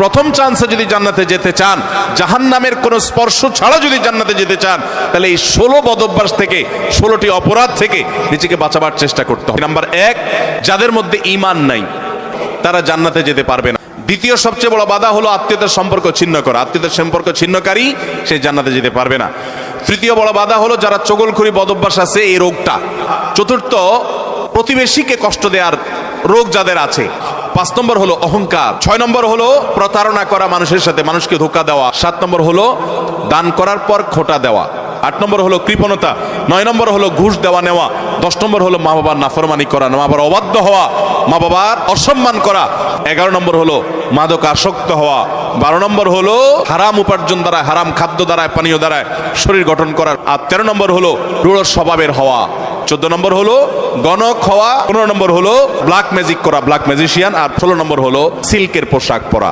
প্রথম চান্সে যদি জান্নাতে যেতে চান, জাহান্নামের কোনো স্পর্শ ছাড়া যদি জান্নাতে যেতে চান, তাহলে এই 16 বদঅভ্যাস থেকে, 16টি অপরাধ থেকে নিজেকে বাঁচাবার চেষ্টা করতে হবে। নাম্বার 1, যাদের মধ্যে ঈমান নাই তারা জান্নাতে যেতে পারবে না। দ্বিতীয় সবচেয়ে বড় বাধা হলো আত্মীয়তার সম্পর্ক ছিন্ন করা। আত্মীয়তার সম্পর্ক ছিন্নকারী সে জান্নাতে যেতে পারবে না। তৃতীয় বড় বাধা হলো যারা চগলখড়ি বদঅভ্যাস আছে, এই রোগটা। চতুর্থ, প্রতিবেশীকে কষ্ট দেওয়ার রোগ যাদের আছে। 5 নম্বর হলো অহংকার। 6 নম্বর হলো প্রতারণা করা মানুষের সাথে, মানুষকে ধোঁকা দেওয়া। 7 নম্বর হলো দান করার পর খোটা দেওয়া। 8 নম্বর হলো কৃপণতা। 9 নম্বর হলো ঘুষ দেওয়া নেওয়া। 10 নম্বর হলো মা বাবার নাফরমানি করা, মা বাবার অবাধ্য হওয়া, মা বাবার অসম্মান করা। 11 নম্বর হলো মাদক আসক্ত হওয়া। 12 নম্বর হলো হারাম উপার্জন দ্বারা, হারাম খাদ্য দ্বারা, পানীয় দ্বারা শরীর গঠন করা। আর 13 নম্বর হলো রূঢ় স্বভাবের হওয়া। 14 নম্বর হলো গণক হওয়া। 15 নম্বর হলো ব্ল্যাক ম্যাজিক করা, ব্ল্যাক ম্যাজিশিয়ান। আর 16 নম্বর হলো সিল্কের পোশাক পরা।